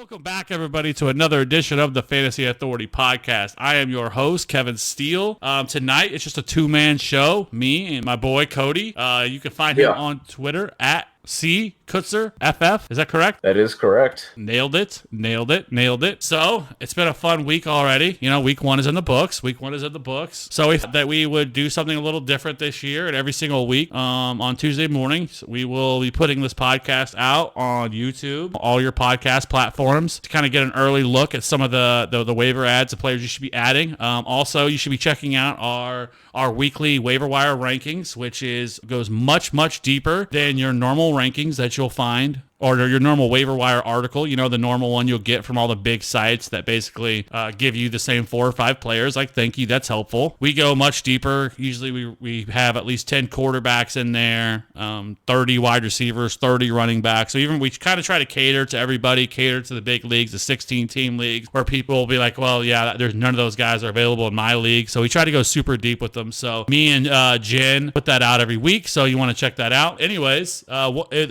Welcome back, everybody, to another edition of the Fantasy Authority podcast. I am your host, Kevin Steele. Tonight, it's just a two-man show, me and my boy, Cody. You can find him on Twitter at C Kutzer FF. Is that correct? That is correct. Nailed it. So it's been a fun week already. You know, week one is in the books. So we thought that we would do something a little different this year, and every single week on Tuesday mornings, we will be putting this podcast out on YouTube, all your podcast platforms, to kind of get an early look at some of the waiver ads, the players you should be adding. Also, you should be checking out our weekly waiver wire rankings, which goes much deeper than your normal rankings that you'll find, or your normal waiver wire article, you know, the normal one you'll get from all the big sites that basically give you the same 4 or 5 players. Like, thank you, that's helpful. We go much deeper. Usually we have at least 10 quarterbacks in there, 30 wide receivers, 30 running backs. So even we kind of try to cater to everybody, cater to the big leagues, the 16-team leagues, where people will be like, well, yeah, there's none of those guys are available in my league. So we try to go super deep with them. So me and Jen put that out every week, so you want to check that out. Anyways,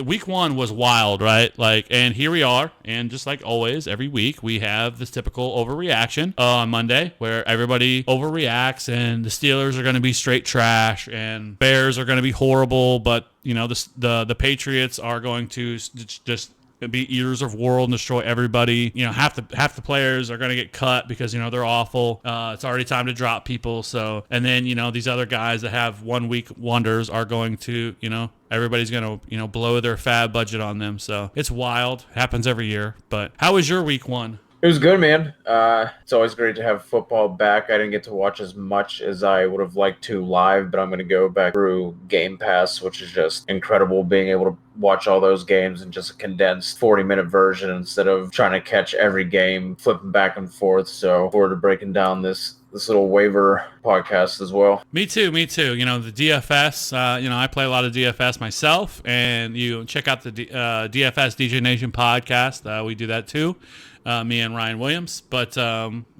week one was wild, right? And here we are, and just like always, every week we have this typical overreaction on Monday, where everybody overreacts, and the Steelers are going to be straight trash, and Bears are going to be horrible, but you know, the Patriots are going to just be eaters of world and destroy everybody. You know, half the players are going to get cut because, you know, they're awful. It's already time to drop people. So, and then, you know, these other guys that have 1 week wonders are going to, you know, everybody's going to, you know, blow their fab budget on them. So it's wild. Happens every year. But how was your week one? It was good, man. It's always great to have football back. I didn't get to watch as much as I would have liked to live, but I'm going to go back through Game Pass, which is just incredible, being able to watch all those games in just a condensed 40-minute version instead of trying to catch every game, flipping back and forth. So forward to breaking down this little waiver podcast as well. Me too. You know, the DFS, you know, I play a lot of DFS myself, and you check out the DFS DJ Nation podcast. We do that too. Me and Ryan Williams, but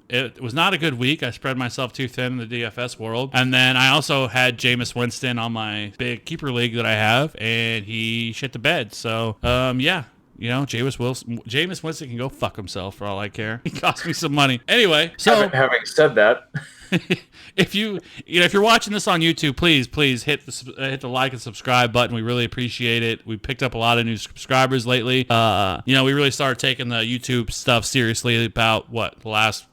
it was not a good week. I spread myself too thin in the DFS world. And then I also had Jameis Winston on my big keeper league that I have, and he shit the bed. So, yeah. You know, Jameis Winston can go fuck himself for all I care. He cost me some money. Anyway, so having said that, if you're watching this on YouTube, please hit the like and subscribe button. We really appreciate it. We picked up a lot of new subscribers lately. You know, we really started taking the YouTube stuff seriously about the last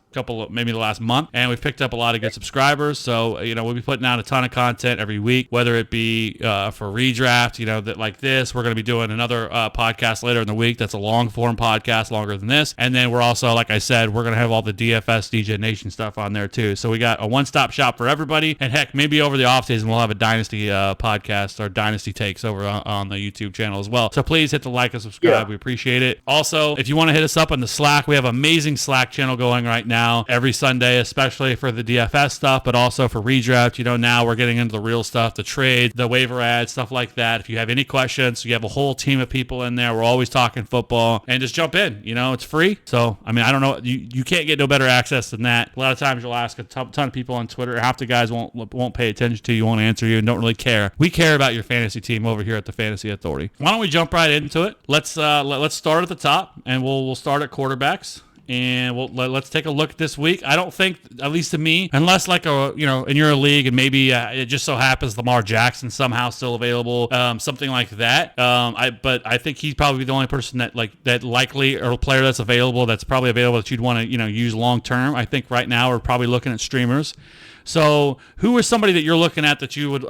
maybe the last month, and we've picked up a lot of good subscribers. So, you know, we'll be putting out a ton of content every week, whether it be for redraft, you know, that like this. We're going to be doing another podcast later in the week that's a long form podcast, longer than this. And then we're also, like I said, we're going to have all the DFS DJ Nation stuff on there too. So we got a one-stop shop for everybody. And heck, maybe over the off season we'll have a Dynasty podcast or Dynasty Takes over on the YouTube channel as well. So please hit the like and subscribe. Yeah. We appreciate it. Also, if you want to hit us up on the Slack, we have an amazing Slack channel going right now. Every Sunday, especially for the DFS stuff, but also for redraft. You know, now we're getting into the real stuff, the trade, the waiver ads, stuff like that. If you have any questions, you have a whole team of people in there. We're always talking football, and just jump in. You know, it's free. So, I mean, I don't know. You can't get no better access than that. A lot of times you'll ask a ton of people on Twitter. Half the guys won't pay attention to you, won't answer you, and don't really care. We care about your fantasy team over here at the Fantasy Authority. Why don't we jump right into it? Let's start at the top, and we'll start at quarterbacks. And let's take a look at this week. I don't think, at least to me, unless like in your league and maybe it just so happens Lamar Jackson's somehow still available, something like that. But I think he's probably the only person that likely, or player that's available that you'd want to use long term. I think right now we're probably looking at streamers. So who is somebody that you're looking at that you would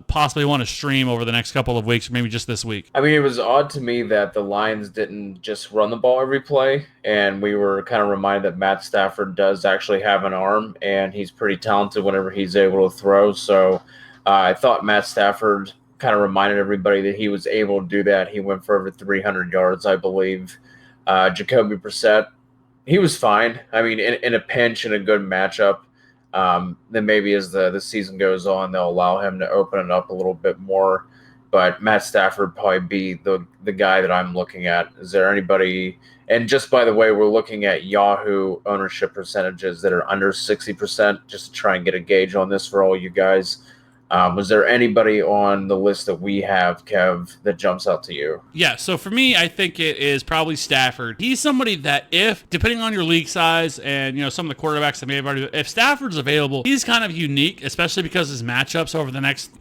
possibly want to stream over the next couple of weeks, or maybe just this week? I mean, it was odd to me that the Lions didn't just run the ball every play, and we were kind of reminded that Matt Stafford does actually have an arm, and he's pretty talented whenever he's able to throw. So I thought Matt Stafford kind of reminded everybody that he was able to do that. He went for over 300 yards, I believe. Jacoby Brissett, he was fine. I mean, in a pinch, in a good matchup. Then maybe as the season goes on, they'll allow him to open it up a little bit more. But Matt Stafford would probably be the guy that I'm looking at. Is there anybody? And just by the way, we're looking at Yahoo ownership percentages that are under 60%, just to try and get a gauge on this for all you guys. Was there anybody on the list that we have, Kev, that jumps out to you? Yeah, so for me, I think it is probably Stafford. He's somebody that if, depending on your league size and, some of the quarterbacks that may have already, if Stafford's available, he's kind of unique, especially because his matchups over the next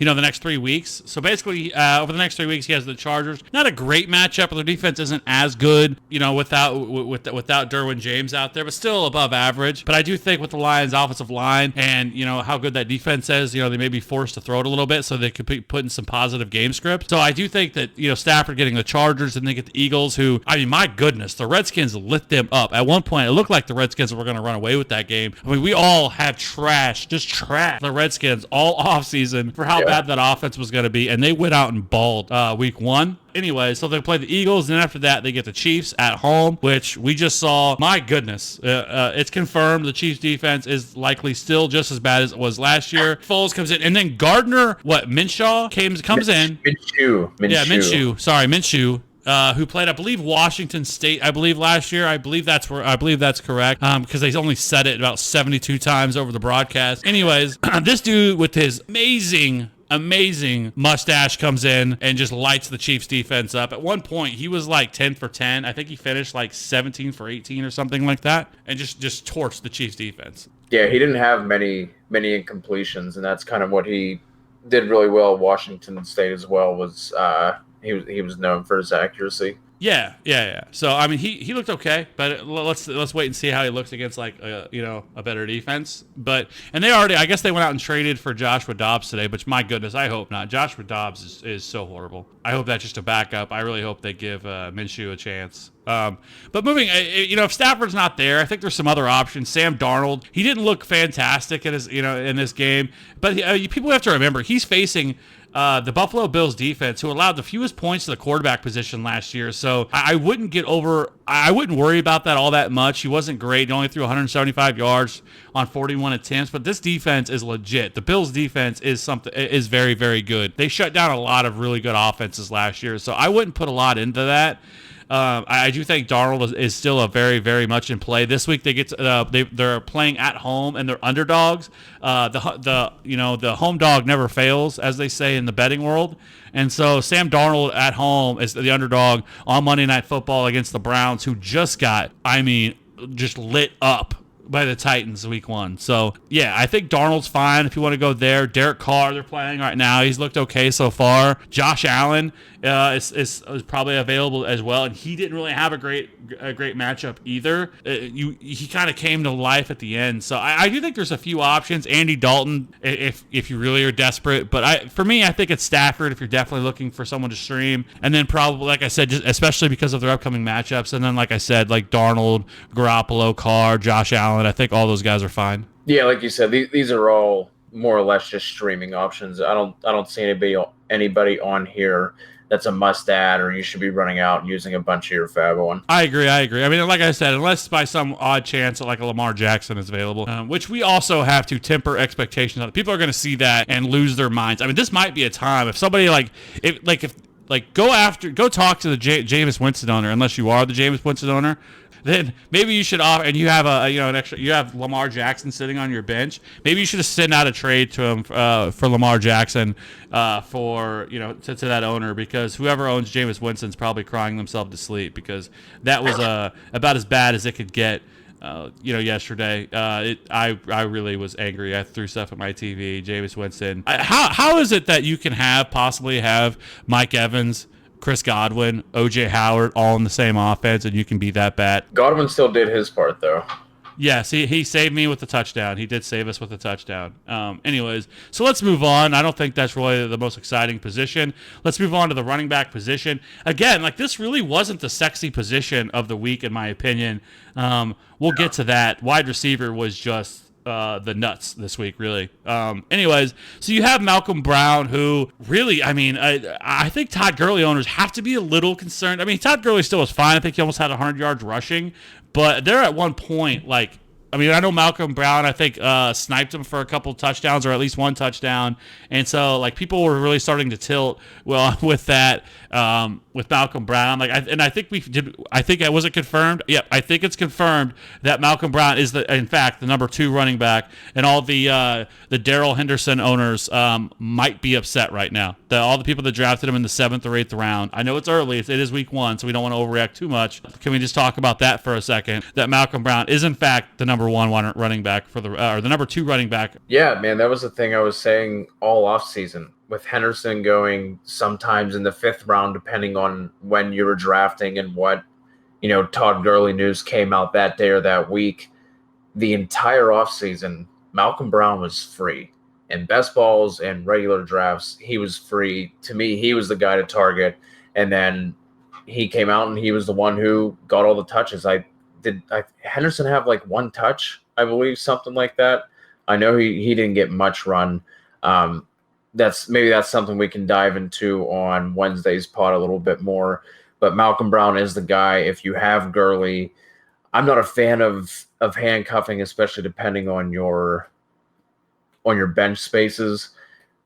3 weeks. So basically, over the next 3 weeks, he has the Chargers. Not a great matchup, but their defense isn't as good, without Derwin James out there, but still above average. But I do think with the Lions' offensive line and, how good that defense is, they may be forced to throw it a little bit so they could put in some positive game script. So I do think that, Stafford getting the Chargers and they get the Eagles, who, I mean, my goodness, the Redskins lit them up. At one point, it looked like the Redskins were going to run away with that game. I mean, we all have trashed the Redskins all offseason for how bad that offense was going to be, and they went out and balled week 1. Anyway, so they play the Eagles, and then after that, they get the Chiefs at home, which we just saw. My goodness, it's confirmed the Chiefs defense is likely still just as bad as it was last year. Foles comes in, and then Gardner, Minshew comes in. Minshew. Yeah, Minshew. Sorry, Minshew. Who played, I believe, Washington State, last year. I believe that's correct. Because they only said it about 72 times over the broadcast. Anyways, this dude with his amazing mustache comes in and just lights the Chiefs defense up. At one point, he was like 10 for 10. I think he finished like 17 for 18 or something like that, and just torched the Chiefs defense. Yeah, he didn't have many incompletions, and that's kind of what he did really well at Washington State as well. Was he was known for his accuracy. Yeah. So I mean, he looked okay, but let's wait and see how he looks against like a better defense. I guess they went out and traded for Joshua Dobbs today. But my goodness, I hope not. Joshua Dobbs is so horrible. I hope that's just a backup. I really hope they give Minshew a chance. But moving, if Stafford's not there, I think there's some other options. Sam Darnold, he didn't look fantastic in this game, but people have to remember he's facing the Buffalo Bills defense, who allowed the fewest points to the quarterback position last year. So I wouldn't worry about that all that much. He wasn't great. He only threw 175 yards on 41 attempts, but this defense is legit. The Bills defense is very, very good. They shut down a lot of really good offenses last year. So I wouldn't put a lot into that. I do think Darnold is still a very, very much in play. This week they're playing at home and they're underdogs. The home dog never fails, as they say in the betting world. And so Sam Darnold at home is the underdog on Monday Night Football against the Browns, who just got, just lit up by the Titans week 1. So, yeah, I think Darnold's fine if you want to go there. Derek Carr, they're playing right now. He's looked okay so far. Josh Allen is probably available as well, and he didn't really have a great matchup either. He kind of came to life at the end. So I do think there's a few options. Andy Dalton, if you really are desperate. But for me, I think it's Stafford if you're definitely looking for someone to stream. And then probably, like I said, just especially because of their upcoming matchups. And then, like I said, like Darnold, Garoppolo, Carr, Josh Allen, I think all those guys are fine. Yeah, like you said, these are all more or less just streaming options. I don't see anybody on here that's a must add, or you should be running out and using a bunch of your Fab on. I agree. I mean, like I said, unless by some odd chance like a Lamar Jackson is available, which we also have to temper expectations on. People are going to see that and lose their minds. I mean, this might be a time if somebody go talk to the Jameis Winston owner, unless you are the Jameis Winston owner. Then maybe you should offer, and you have an extra. You have Lamar Jackson sitting on your bench. Maybe you should have sent out a trade to him for Lamar Jackson to that owner, because whoever owns Jameis Winston's probably crying themselves to sleep, because that was about as bad as it could get. Yesterday, I really was angry. I threw stuff at my TV. Jameis Winston. How is it that you can possibly have Mike Evans, Chris Godwin, O.J. Howard all in the same offense, and you can be that bad? Godwin still did his part, though. Yes, he saved me with the touchdown. He did save us with the touchdown. Anyways, so let's move on. I don't think that's really the most exciting position. Let's move on to the running back position. Again, this really wasn't the sexy position of the week, in my opinion. We'll get to that. Wide receiver was just the nuts this week, really. Anyways, so you have Malcolm Brown, who really, I think Todd Gurley owners have to be a little concerned. I mean, Todd Gurley still was fine. I think he almost had 100 yards rushing, but they're at one point I mean, I know Malcolm Brown, I think, sniped him for a couple touchdowns or at least one touchdown. And so, like, people were really starting to tilt, well, with that, with Malcolm Brown. Like, I think was it confirmed? Yep, I think it's confirmed that Malcolm Brown is, in fact, the number 2 running back. And all the Darrell Henderson owners might be upset right now. All the people that drafted him in the 7th or 8th round. I know it's early. It is week 1, so we don't want to overreact too much. Can we just talk about that for a second? That Malcolm Brown is, in fact, the number 1 running back for or the number 2 running back. Yeah, man, that was the thing I was saying all offseason. With Henderson going sometimes in the 5th round, depending on when you were drafting and what, Todd Gurley news came out that day or that week. The entire offseason, Malcolm Brown was free. In best balls and regular drafts, he was free. To me, he was the guy to target. And then he came out and he was the one who got all the touches. Henderson have like 1 touch, I believe, something like that. I know he didn't get much run. That's something we can dive into on Wednesday's pod a little bit more. But Malcolm Brown is the guy. If you have Gurley, I'm not a fan of handcuffing, especially depending on your bench spaces.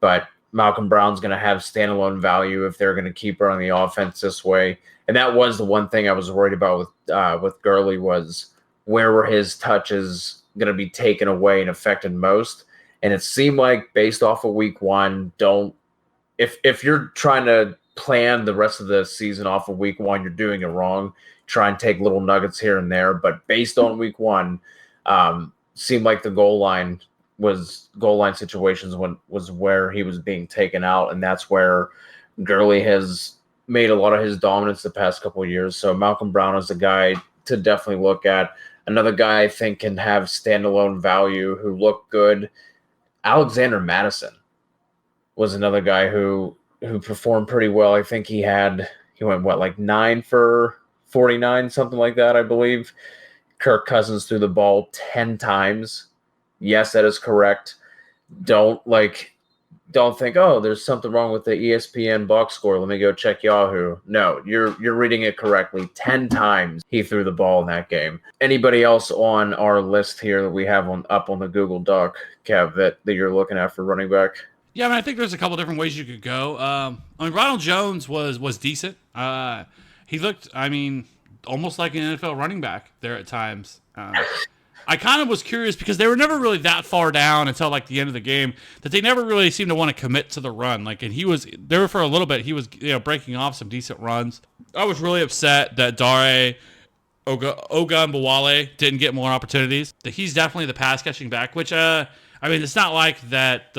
But Malcolm Brown's going to have standalone value if they're going to keep running the offense this way. And that was the one thing I was worried about with Gurley, was where were his touches going to be taken away and affected most. And it seemed like, based off of week 1, if you're trying to plan the rest of the season off of week 1, you're doing it wrong. Try and take little nuggets here and there. But based on week 1, seemed like the goal line situations was where he was being taken out. And that's where Gurley has made a lot of his dominance the past couple of years. So Malcolm Brown is a guy to definitely look at. Another guy I think can have standalone value who looked good. Alexander Madison was another guy who performed pretty well. I think he went like 9 for 49, something like that, I believe. Kirk Cousins threw the ball 10 times. Yes, that is correct. Don't think, oh, there's something wrong with the ESPN box score. Let me go check Yahoo. No, you're reading it correctly. 10 times he threw the ball in that game. Anybody else on our list here that we have up on the Google Doc, Kev, that you're looking at for running back? Yeah, I mean, I think there's a couple different ways you could go. Ronald Jones was decent. He looked, almost like an NFL running back there at times. I kind of was curious because they were never really that far down until like the end of the game, that they never really seemed to want to commit to the run. And he was there for a little bit. He was breaking off some decent runs. I was really upset that Dare Ogunbowale didn't get more opportunities. He's definitely the pass catching back, which it's not like that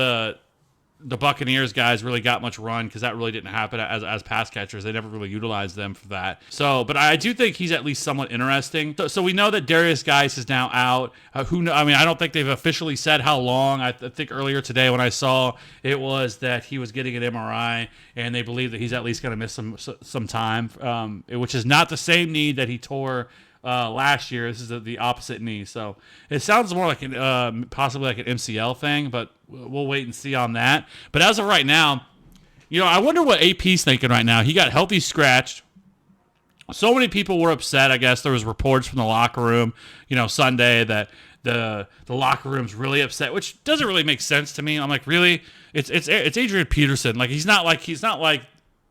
the Buccaneers guys really got much run, because that really didn't happen as pass catchers. They never really utilized them for that. So, but I do think he's at least somewhat interesting. So we know that Darius Geis is now out. I don't think they've officially said how long. I think earlier today when I saw it was that he was getting an MRI, and they believe that he's at least going to miss some time, which is not the same knee that he tore last year. This is the opposite knee. So it sounds more like possibly like an MCL thing, but we'll wait and see on that. But as of right now, I wonder what AP's thinking right now. He got healthy scratched. So many people were upset. I guess there was reports from the locker room, Sunday, that the locker room's really upset, which doesn't really make sense to me. I'm like, really? It's Adrian Peterson. Like, he's not like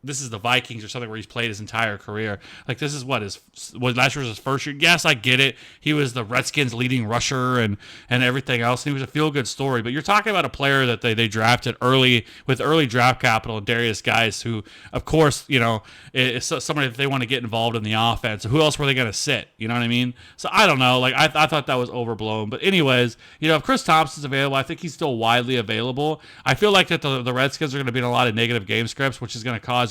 this is the Vikings or something where he's played his entire career. Like, this is what last year was his first year. Yes, I get it. He was the Redskins' leading rusher and everything else. And he was a feel-good story. But you're talking about a player that they drafted early with early draft capital, Darius Geis, who, of course, is somebody that they want to get involved in the offense. So who else were they going to sit? You know what I mean? So I don't know. Like, I thought that was overblown. But anyways, if Chris Thompson's available, I think he's still widely available. I feel like that the Redskins are going to be in a lot of negative game scripts, which is going to cause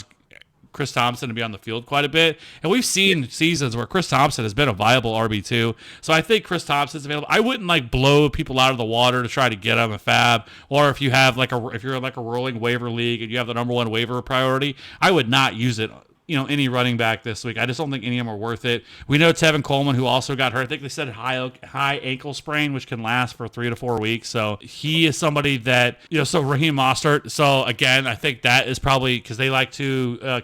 Chris Thompson to be on the field quite a bit. And we've seen seasons where Chris Thompson has been a viable RB2. So I think Chris Thompson's available. I wouldn't blow people out of the water to try to get him a fab. Or if you have if you're in a rolling waiver league and you have the number 1 waiver priority, I would not use it any running back this week. I just don't think any of them are worth it. We know Tevin Coleman, who also got hurt. I think they said high ankle sprain, which can last for 3 to 4 weeks. So he is somebody that, so Raheem Mostert. So again, I think that is probably because they like to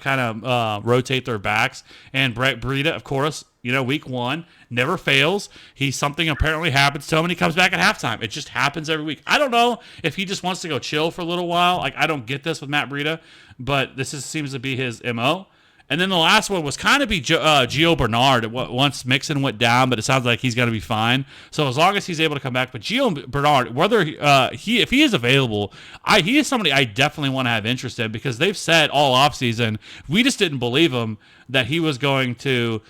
rotate their backs. And Brett Breida, of course, week one, never fails. Something apparently happens to him, and he comes back at halftime. It just happens every week. I don't know if he just wants to go chill for a little while. Like, I don't get this with Matt Breida, but seems to be his MO. And then the last one was kind of be Gio Bernard. Once Mixon went down, but it sounds like he's going to be fine. So as long as he's able to come back, but Gio Bernard, whether if he is available, he is somebody I definitely want to have interest in, because they've said all offseason, we just didn't believe him that he was going to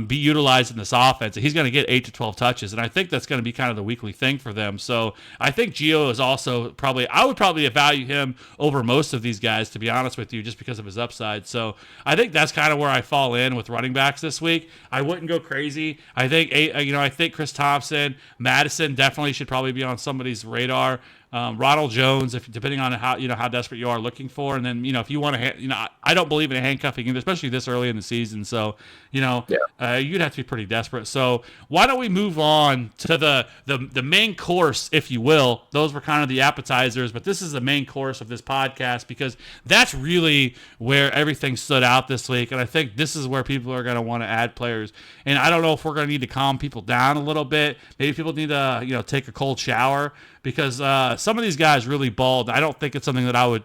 be utilized in this offense. He's going to get 8 to 12 touches, and I think that's going to be kind of the weekly thing for them. So I think Gio is also I would probably value him over most of these guys, to be honest with you, just because of his upside. So I think that's kind of where I fall in with running backs this week. I wouldn't go crazy. I think Chris Thompson, Madison definitely should probably be on somebody's radar. Ronald Jones, depending on how desperate you are looking for, and then if you want to, I don't believe in handcuffing either, especially this early in the season. So you'd have to be pretty desperate. So why don't we move on to the main course, if you will? Those were kind of the appetizers, but this is the main course of this podcast, because that's really where everything stood out this week, and I think this is where people are going to want to add players. And I don't know if we're going to need to calm people down a little bit. Maybe people need to take a cold shower, because some of these guys really balled. I don't think it's something that I would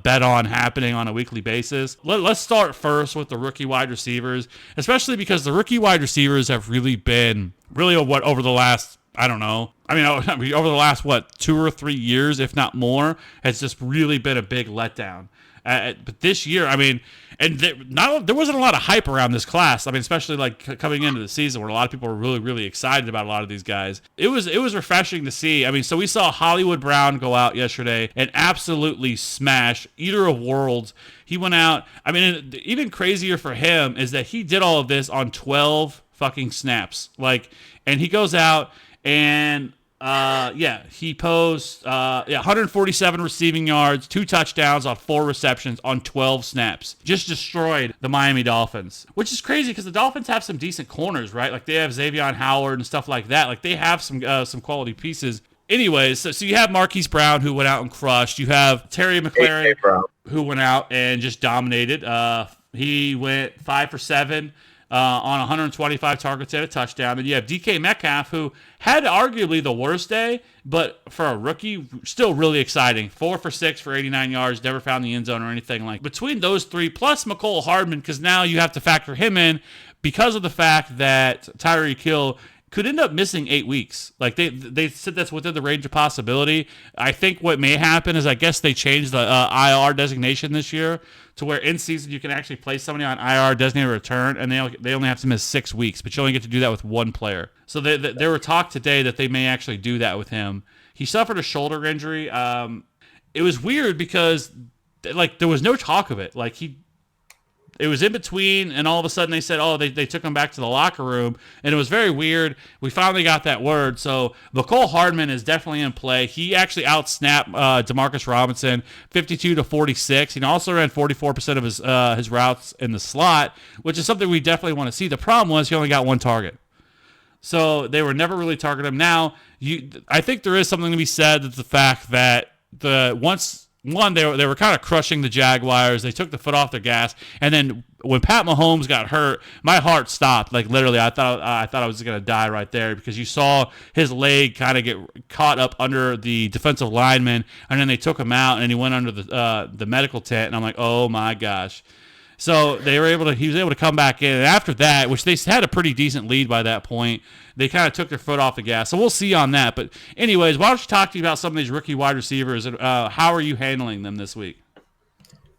bet on happening on a weekly basis. Let's start first with the rookie wide receivers, especially because the rookie wide receivers have really been over the last, I don't know. Over the last, 2 or 3 years, if not more, has just really been a big letdown. But this year, there wasn't a lot of hype around this class. Especially like coming into the season, where a lot of people were really, really excited about a lot of these guys. It was refreshing to see. So we saw Hollywood Brown go out yesterday and absolutely smash Eater of Worlds. He went out. Even crazier for him is that he did all of this on 12 fucking snaps. And he goes out and he posed 147 receiving yards, 2 touchdowns on 4 receptions on 12 snaps. Just destroyed the Miami Dolphins, which is crazy because the Dolphins have some decent corners, right? Like they have Xavier Howard and stuff like that. Like they have some quality pieces. Anyways, so you have Marquise Brown, who went out and crushed. You have Terry McLaurin, who went out and just dominated. He went 5 for 7. On 125 targets and a touchdown. And you have DK Metcalf, who had arguably the worst day, but for a rookie, still really exciting. 4 for 6 for 89 yards, never found the end zone or anything like that. Between those three, plus McCole Hardman, because now you have to factor him in because of the fact that Tyreek Hill could end up missing 8 weeks. Like they said that's within the range of possibility. I think what may happen is I guess they changed the IR designation this year to where in season you can actually place somebody on IR designated return, and they only have to miss 6 weeks, but you only get to do that with one player. So there were talk today that they may actually do that with him. He suffered a shoulder injury. It was weird because there was no talk of it. It was in between, and all of a sudden they said, they took him back to the locker room, and it was very weird. We finally got that word. So McCole Hardman is definitely in play. He actually outsnapped Demarcus Robinson 52-46. He also ran 44% of his routes in the slot, which is something we definitely want to see. The problem was he only got 1 target. So they were never really targeting him. Now, I think there is something to be said that the fact that they were kind of crushing the Jaguars. They took the foot off their gas, and then when Pat Mahomes got hurt, my heart stopped. Like literally, I thought I was going to die right there, because you saw his leg kind of get caught up under the defensive lineman, and then they took him out, and he went under the medical tent, and I'm like, oh my gosh. So he was able to come back in, and after that, which they had a pretty decent lead by that point, they kind of took their foot off the gas. So we'll see on that. But anyways, why don't you talk to me about some of these rookie wide receivers, and how are you handling them this week?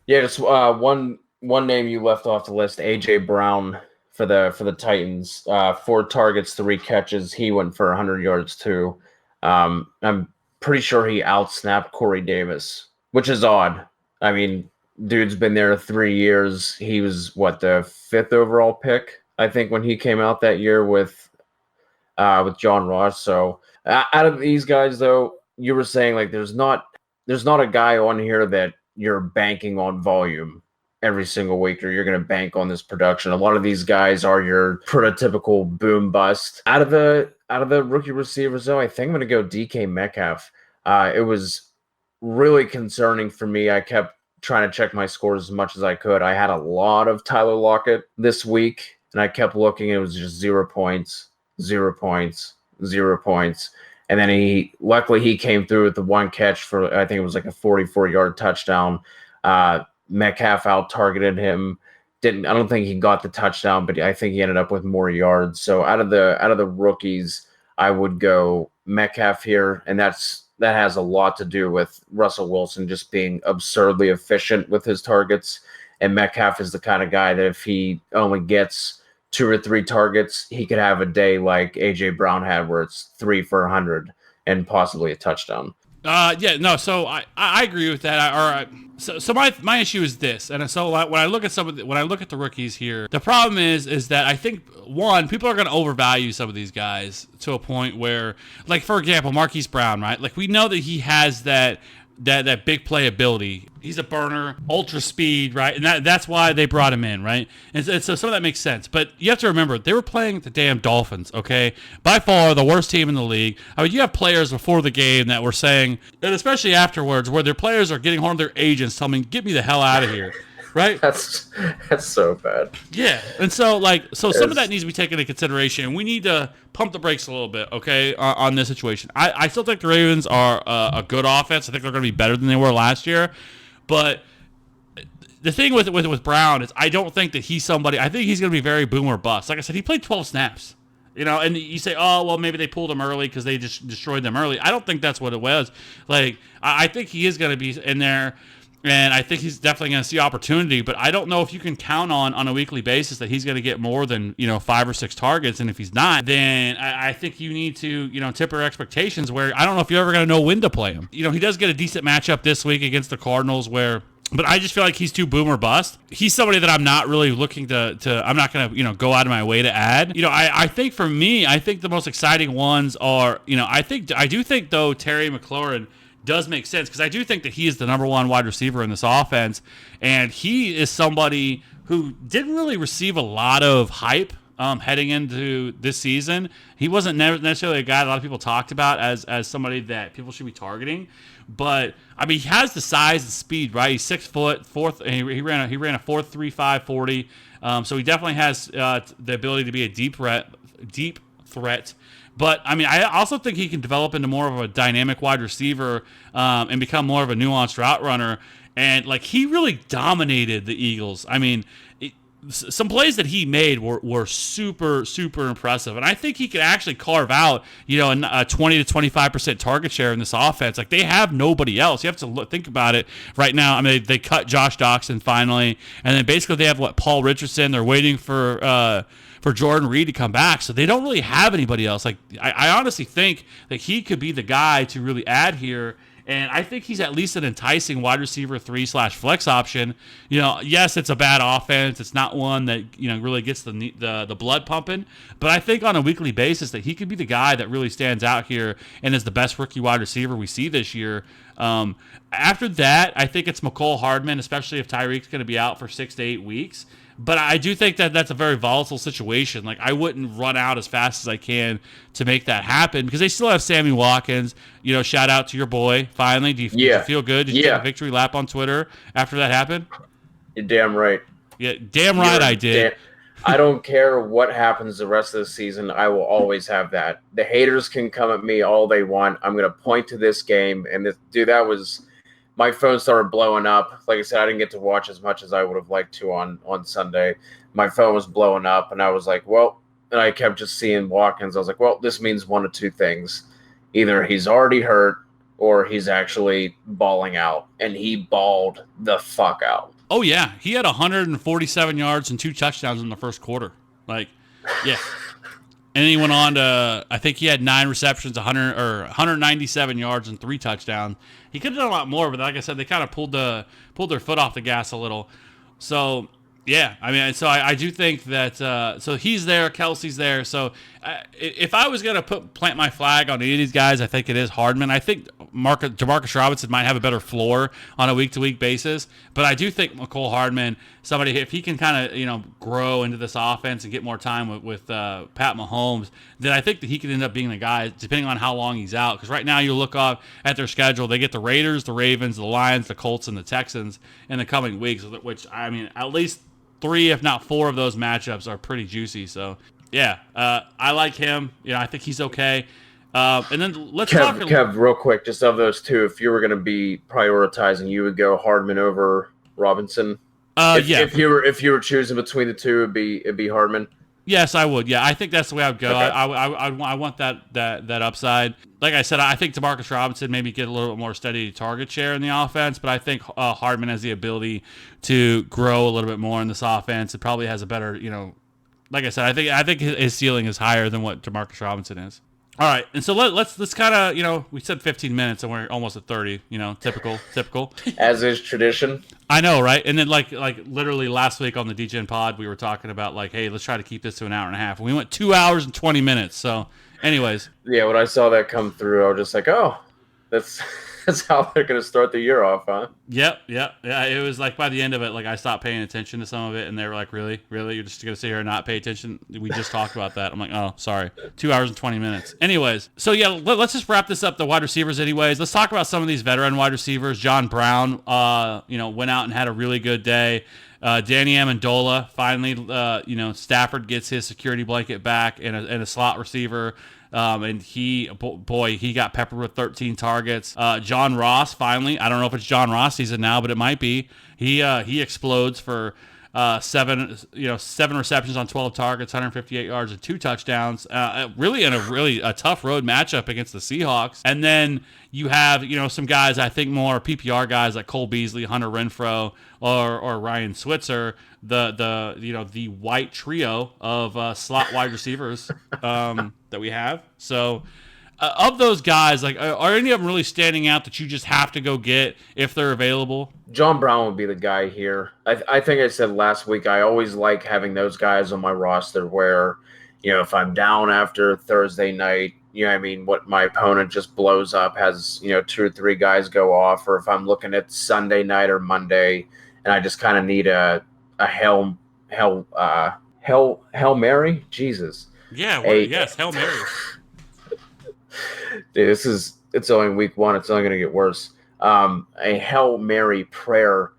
Yeah, just one name you left off the list, AJ Brown for the Titans. 4 targets, 3 catches. He went for 100 yards too. I'm pretty sure he outsnapped Corey Davis, which is odd. Dude's been there 3 years. He was the 5th overall pick, I think, when he came out that year with John Ross. So out of these guys, though, you were saying there's not a guy on here that you're banking on volume every single week, or you're going to bank on this production. A lot of these guys are your prototypical boom bust. Out of the rookie receivers, though, I think I'm going to go DK Metcalf. It was really concerning for me. I kept trying to check my scores as much as I could. I had a lot of Tyler Lockett this week, and I kept looking. It was just 0 points, 0 points, 0 points. And then luckily he came through with the one catch for, I think it was like a 44-yard touchdown. Metcalf out targeted him. I don't think he got the touchdown, but I think he ended up with more yards. So out of the rookies, I would go Metcalf here, and that has a lot to do with Russell Wilson just being absurdly efficient with his targets. And Metcalf is the kind of guy that if he only gets 2 or 3 targets, he could have a day like AJ Brown had, where it's 3 for 100 and possibly a touchdown. So I agree with that. So my issue is this, and so when I look at the rookies here, the problem is that I think one, people are going to overvalue some of these guys to a point where, like for example, Marquise Brown, right? Like we know that he has that big play ability. He's a burner, ultra speed, right? And that's why they brought him in, right? And so some of that makes sense. But you have to remember, they were playing the damn Dolphins, okay? By far the worst team in the league. I mean, you have players before the game that were saying, and especially afterwards, where their players are getting hold of their agents telling me, get me the hell out of here. Right? That's so bad. Yeah. And so some of that needs to be taken into consideration. We need to pump the brakes a little bit, okay, on this situation. I still think the Ravens are a good offense. I think they're going to be better than they were last year. But the thing with Brown is I don't think that he's somebody. I think he's going to be very boom or bust. Like I said, he played 12 snaps. You know, and you say, oh, well, maybe they pulled him early because they just destroyed them early. I don't think that's what it was. Like, I think he is going to be in there. And I think he's definitely going to see opportunity, but I don't know if you can count on a weekly basis that he's going to get more than 5 or 6 targets. And if he's not, then I think you need to temper expectations. Where I don't know if you're ever going to know when to play him. He does get a decent matchup this week against the Cardinals, but I just feel like he's too boom or bust. He's somebody that I'm not really looking to I'm not going to go out of my way to add. I think for me, I think the most exciting ones are I do think though Terry McLaurin does make sense because I do think that he is the number one wide receiver in this offense, and he is somebody who didn't really receive a lot of hype heading into this season. He wasn't necessarily a guy that a lot of people talked about as somebody that people should be targeting, but I mean he has the size and speed, right? He's 6 foot, fourth. And he ran a 4.35 40, so he definitely has the ability to be a deep threat. But, I mean, I also think he can develop into more of a dynamic wide receiver and become more of a nuanced route runner. And, like, he really dominated the Eagles. I mean, some plays that he made were super, super impressive. And I think he could actually carve out, a 20 to 25% target share in this offense. Like, they have nobody else. You have to think about it right now. I mean, they cut Josh Doxson finally. And then basically they have, Paul Richardson. They're waiting for Jordan Reed to come back, so they don't really have anybody else. Like I honestly think that he could be the guy to really add here, and I think he's at least an enticing wide receiver 3/flex option. Yes, it's a bad offense. It's not one that really gets the blood pumping, but I think on a weekly basis that he could be the guy that really stands out here and is the best rookie wide receiver we see this year. After that, I think it's McCole Hardman, especially if Tyreek's going to be out for 6 to 8 weeks. But I do think that that's a very volatile situation. Like, I wouldn't run out as fast as I can to make that happen because they still have Sammy Watkins. Shout out to your boy, finally. Did you feel good? Did you take a victory lap on Twitter after that happened? You're damn right. Yeah, damn right I did. I don't care what happens the rest of the season. I will always have that. The haters can come at me all they want. I'm going to point to this game. And that was... My phone started blowing up. Like I said, I didn't get to watch as much as I would have liked to on Sunday. My phone was blowing up, and I was like, well, and I kept just seeing Watkins. I was like, well, this means one of two things. Either he's already hurt or he's actually balling out, and he balled the fuck out. Oh, yeah. He had 147 yards and 2 touchdowns in the first quarter. Like, yeah. And then he went on to, I think he had 9 receptions, 197 yards and 3 touchdowns. He could have done a lot more, but like I said, they kind of pulled their foot off the gas a little. So, yeah, I mean, so I do think that, so he's there, Kelsey's there. So if I was going to plant my flag on any of these guys, I think it is Hardman. I think Demarcus Robinson might have a better floor on a week-to-week basis, but I do think McCole Hardman, somebody, if he can kind of, grow into this offense and get more time with Pat Mahomes, then I think that he could end up being the guy, depending on how long he's out. Because right now you look up at their schedule, they get the Raiders, the Ravens, the Lions, the Colts, and the Texans in the coming weeks, which, I mean, at least 3, if not 4 of those matchups are pretty juicy. So, yeah, I like him. I think he's okay. And then let's talk. Kev, real quick, just of those two, if you were going to be prioritizing, you would go Hardman over Robinson. If you were choosing between the two, it'd be Hardman. Yes, I would. Yeah, I think that's the way I would go. Okay. I want that upside. Like I said, I think Demarcus Robinson maybe get a little bit more steady target share in the offense, but I think Hardman has the ability to grow a little bit more in this offense. It probably has a better, like I said, I think his ceiling is higher than what Demarcus Robinson is. All right, and so let's kind of, we said 15 minutes and we're almost at 30, typical. As is tradition. I know, right? And then like literally last week on the DGen pod, we were talking about like, hey, let's try to keep this to an hour and a half. And we went 2 hours and 20 minutes. So anyways. Yeah, when I saw that come through, I was just like, oh, that's how they're going to start the year off, huh? Yep. Yeah, it was like by the end of it, like I stopped paying attention to some of it, and they were like, really? You're just going to sit here and not pay attention? We just talked about that. I'm like, oh, sorry. 2 hours and 20 minutes. Anyways, so yeah, let's just wrap this up, the wide receivers anyways. Let's talk about some of these veteran wide receivers. John Brown, went out and had a really good day. Danny Amendola, finally, Stafford gets his security blanket back and a slot receiver. And he got peppered with 13 targets. John Ross, finally, I don't know if it's John Ross season now, but it might be. He explodes for 7 receptions on 12 targets, 158 yards, and 2 touchdowns. Really in a tough road matchup against the Seahawks. And then you have some guys, I think more PPR guys like Cole Beasley, Hunter Renfrow, or Ryan Switzer. The white trio of slot wide receivers that we have. So of those guys, like are any of them really standing out that you just have to go get if they're available? John Brown would be the guy here. I think I said last week, I always like having those guys on my roster where, if I'm down after Thursday night, what my opponent just blows up, has, 2 or 3 guys go off, or if I'm looking at Sunday night or Monday and I just kind of need a Hail Mary? Jesus. Yeah, yes, Hail Mary. Dude, it's only week 1. It's only going to get worse. A Hail Mary prayer.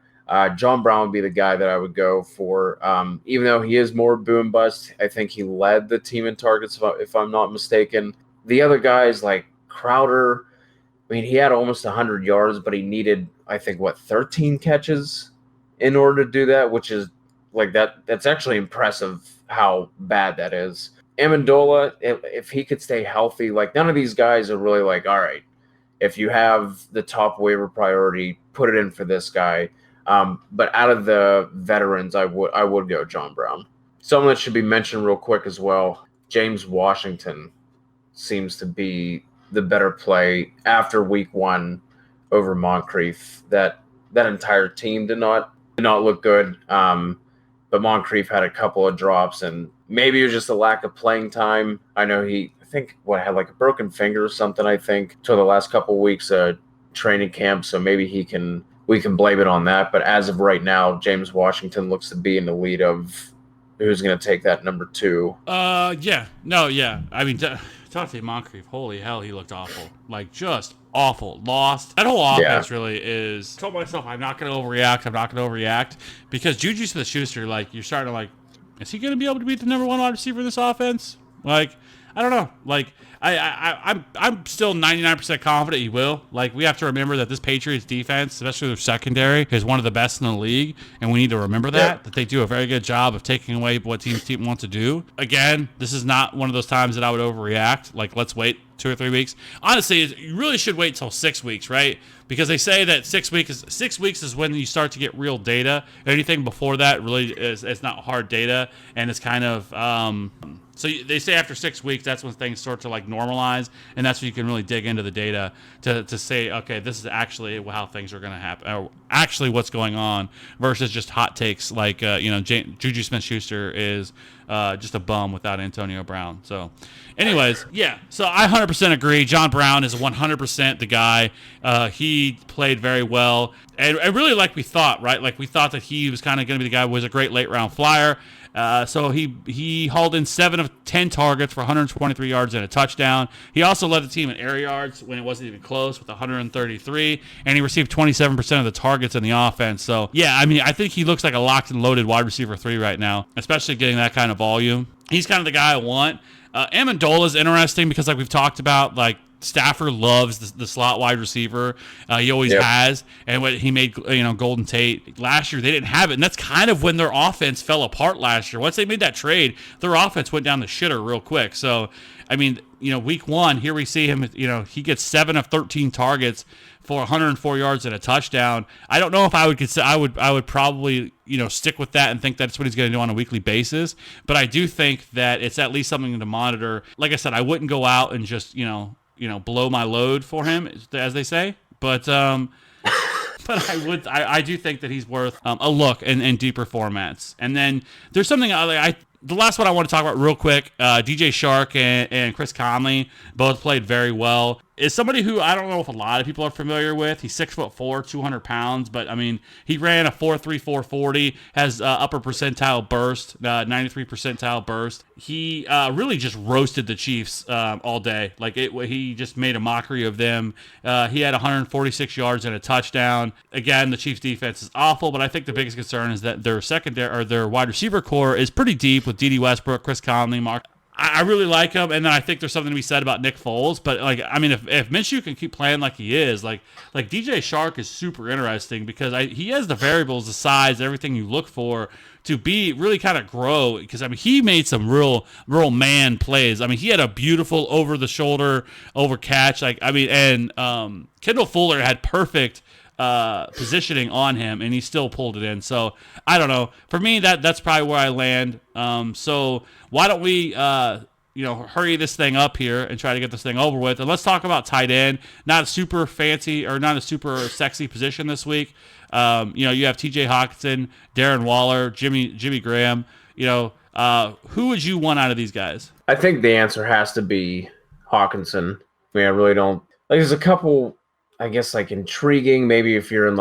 John Brown would be the guy that I would go for. Even though he is more boom bust, I think he led the team in targets, if I'm not mistaken. The other guys like Crowder, he had almost 100 yards, but he needed, I think, 13 catches in order to do that, which is like that's actually impressive how bad that is. Amendola, if he could stay healthy, like none of these guys are really like, all right, if you have the top waiver priority, put it in for this guy. But out of the veterans, I would go John Brown. Someone that should be mentioned real quick as well, James Washington seems to be the better play after week 1 over Moncrief. That entire team did not look good. But Moncrief had a couple of drops, and maybe it was just a lack of playing time. I know had like a broken finger or something, I think, to the last couple of weeks of training camp, so maybe we can blame it on that. But as of right now, James Washington looks to be in the lead of who's going to take that number 2. Yeah. No, yeah. Talk to Moncrief. Holy hell, he looked awful. Like, just awful. Lost. That whole offense really is. I told myself I'm not going to overreact. Because Juju Smith-Schuster, like, you're starting to, like, is he going to be able to beat the number 1 wide receiver in this offense? Like, I don't know. Like, I'm still 99% confident he will. Like, we have to remember that this Patriots defense, especially their secondary, is one of the best in the league, and we need to remember that they do a very good job of taking away what team wants to do. Again, this is not one of those times that I would overreact. Like, let's wait 2 or 3 weeks. Honestly, you really should wait until 6 weeks, right? Because they say that 6 weeks is when you start to get real data. Anything before that really is not hard data, and it's kind of so they say after 6 weeks, that's when things start to like normalize, and that's when you can really dig into the data to say, okay, this is actually how things are going to happen, or actually what's going on, versus just hot takes like Juju Smith-Schuster is just a bum without Antonio Brown. So, anyways, yeah. So I 100% agree. John Brown is 100% the guy. He played very well, and really like we thought, right? Like we thought that he was kind of going to be the guy who was a great late round flyer. So he hauled in 7 of 10 targets for 123 yards and a touchdown. He also led the team in air yards when it wasn't even close with 133, and he received 27% of the targets in the offense. So, yeah, I mean, I think he looks like a locked and loaded wide receiver 3 right now, especially getting that kind of volume. He's kind of the guy I want. Amendola is interesting because, like we've talked about, like Stafford loves the slot wide receiver. He always has. And when he made Golden Tate last year, they didn't have it, and that's kind of when their offense fell apart last year. Once they made that trade, their offense went down the shitter real quick. So, I mean, week 1 here we see him. He gets 7 of 13 targets for 104 yards and a touchdown. I don't know if I would consider. I would probably stick with that and think that's what he's going to do on a weekly basis. But I do think that it's at least something to monitor. Like I said, I wouldn't go out and just blow my load for him, as they say. But but I do think that he's worth a look in deeper formats. And then there's something the last one I want to talk about real quick. DJ Shark and Chris Conley both played very well. Is somebody who I don't know if a lot of people are familiar with. He's 6'4", 200 pounds, but I mean he ran a 4.3 4.40, has upper percentile burst, 93 percentile burst. He really just roasted the Chiefs all day. He just made a mockery of them. He had 146 yards and a touchdown. Again, the Chiefs defense is awful, but I think the biggest concern is that their secondary or their wide receiver core is pretty deep with D.D. Westbrook, Chris Conley, Mark. I really like him, and then I think there's something to be said about Nick Foles. But if Minshew can keep playing like he is, like DJ Shark is super interesting because he has the variables, the size, everything you look for to be really kind of grow. Because he made some real man plays. He had a beautiful over the shoulder over catch. And Kendall Fuller had perfect positioning on him, and he still pulled it in. So I don't know. For me, that's probably where I land. So why don't we hurry this thing up here and try to get this thing over with, and let's talk about tight end. Not a super fancy or not a super sexy position this week. You have TJ Hawkinson, Darren Waller, Jimmy Graham. Who would you want out of these guys? I think the answer has to be Hawkinson. I really don't there's a couple, I guess, intriguing. Maybe if you're in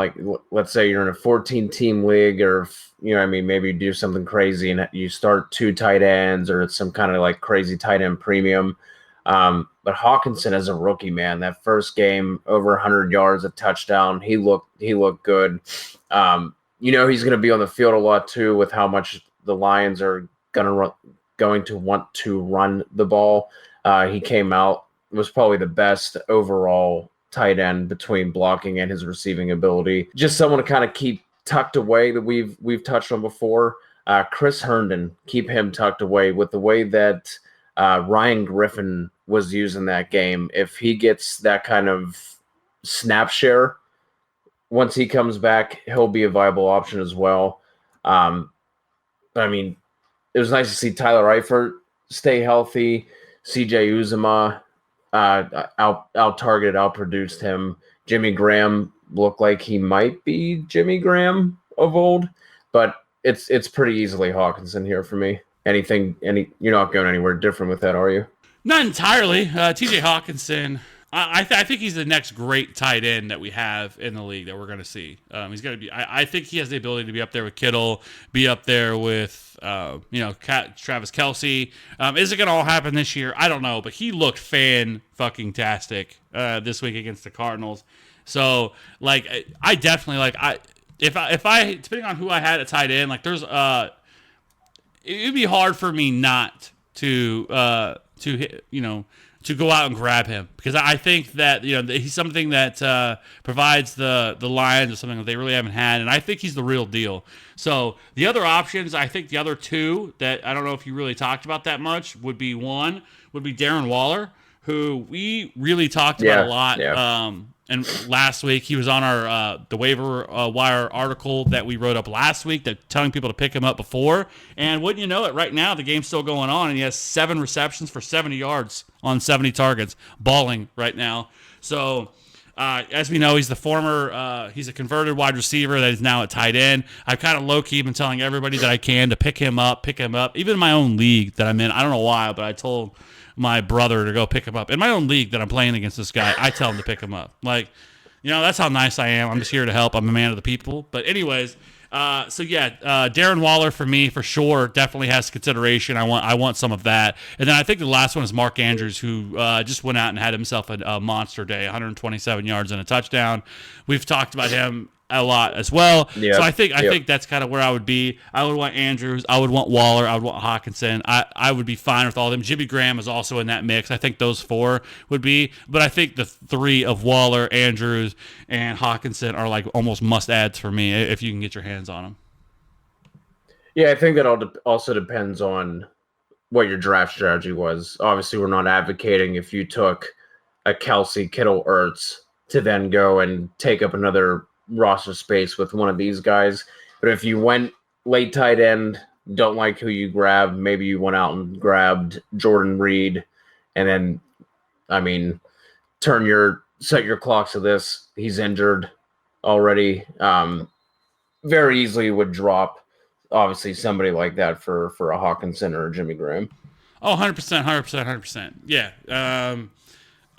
let's say you're in a 14-team league, or maybe you do something crazy and you start 2 tight ends, or it's some kind of crazy tight end premium. But Hawkinson as a rookie, man, that first game over 100 yards, a touchdown. He looked good. He's going to be on the field a lot too, with how much the Lions are going to want to run the ball. He came out, was probably the best overall tight end between blocking and his receiving ability. Just someone to kind of keep tucked away that we've touched on before. Chris Herndon, keep him tucked away with the way that Ryan Griffin was using that game. If he gets that kind of snap share, once he comes back, he'll be a viable option as well. But it was nice to see Tyler Eifert stay healthy. CJ Uzomah out-targeted, out-produced him. Jimmy Graham looked like he might be Jimmy Graham of old, but it's pretty easily Hawkinson here for me. You're not going anywhere different with that, are you? Not entirely. TJ Hawkinson, I think he's the next great tight end that we have in the league that we're going to see. He's going to be. I think he has the ability to be up there with Kittle, be up there with Travis Kelce. Is it going to all happen this year? I don't know, but he looked fan-fucking-tastic this week against the Cardinals. So I definitely if I depending on who I had at tight end, there's it'd be hard for me not to go out and grab him, because I think that he's something that provides the Lions with something that they really haven't had, and I think he's the real deal. So the other options, I think the other two that I don't know if you really talked about that much would be Darren Waller, who we really talked about a lot. Yeah. And last week he was on our the Waiver Wire article that we wrote up last week, that telling people to pick him up before. And wouldn't you know it, right now the game's still going on, and he has 7 receptions for 70 yards on 70 targets, balling right now. So as we know, he's he's a converted wide receiver that is now at tight end. I've kind of low-key been telling everybody that I can to pick him up. Even in my own league that I'm in, I don't know why, but I told my brother to go pick him up. In my own league that I'm playing against this guy, I tell him to pick him up. That's how nice I am. I'm just here to help. I'm a man of the people. But anyways, Darren Waller for me for sure definitely has consideration. I want some of that, and then I think the last one is Mark Andrews, who just went out and had himself a monster day, 127 yards and a touchdown. We've talked about him a lot as well. Yep. So I think that's kind of where I would be. I would want Andrews. I would want Waller. I would want Hawkinson. I would be fine with all of them. Jimmy Graham is also in that mix. I think those four would be. But I think the three of Waller, Andrews, and Hawkinson are like almost must-adds for me if you can get your hands on them. Yeah, I think that also depends on what your draft strategy was. Obviously, we're not advocating if you took a Kelsey, Kittle, Ertz to then go and take up another roster space with one of these guys. But if you went late tight end, don't like who you grabbed, maybe you went out and grabbed Jordan Reed, and then, I mean, set your clocks to this. He's injured already. Very easily would drop, obviously, somebody like that for a Hawkinson or a Jimmy Graham. Oh, 100%, 100%. Yeah.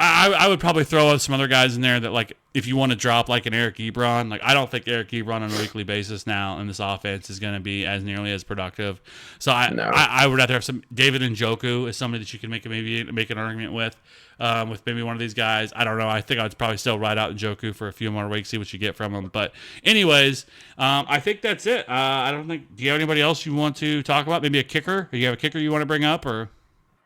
I would probably throw some other guys in there that, like, if you want to drop like an Eric Ebron, like I don't think Eric Ebron on a weekly basis now in this offense is going to be as nearly as productive. So I would rather have some David Njoku as somebody that you can make an argument with maybe one of these guys. I don't know. I think I'd probably still ride out Njoku for a few more weeks, see what you get from him. But anyways, I think that's it. I don't think. Do you have anybody else you want to talk about? Maybe a kicker? Do you have a kicker you want to bring up or?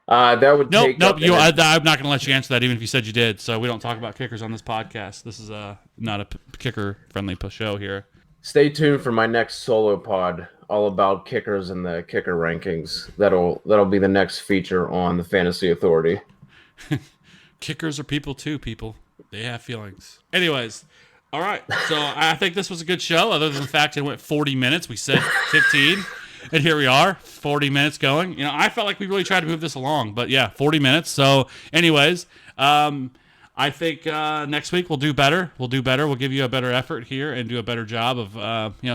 That would nope. take I'm not going to let you answer that, even if you said you did. So we don't talk about kickers on this podcast. This is not a kicker-friendly show here. Stay tuned for my next solo pod, all about kickers and the kicker rankings. That'll be the next feature on the Fantasy Authority. Kickers are people too. People, they have feelings. Anyways, all right. So I think this was a good show. Other than the fact it went 40 minutes, we said 15. And here we are, 40 minutes going. You know, I felt like we really tried to move this along, but yeah, 40 minutes. So anyways, I think next week we'll do better. We'll give you a better effort here and do a better job of,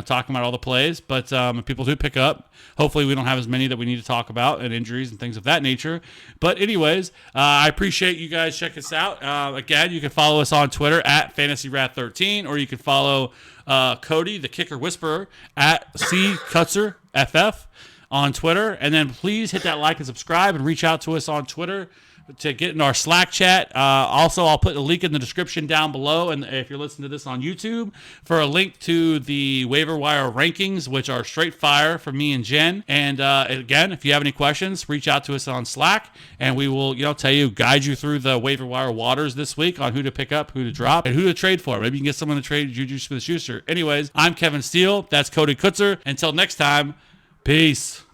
talking about all the plays. But if people do pick up, hopefully we don't have as many that we need to talk about and injuries and things of that nature. But anyways, I appreciate you guys checking us out. Again, you can follow us on Twitter at FantasyRat13, or you can follow Cody, the Kicker Whisperer, at CKutzerFF on Twitter. And then please hit that like and subscribe and reach out to us on Twitter to get in our Slack chat. Also, I'll put a link in the description down below, and if you're listening to this on YouTube, for a link to the Waiver Wire Rankings, which are straight fire from me and Jen. And again, if you have any questions, reach out to us on Slack, and we will, guide you through the Waiver Wire waters this week on who to pick up, who to drop, and who to trade for. Maybe you can get someone to trade Juju Smith-Schuster. Anyways, I'm Kevin Steele. That's Cody Kutzer. Until next time, peace.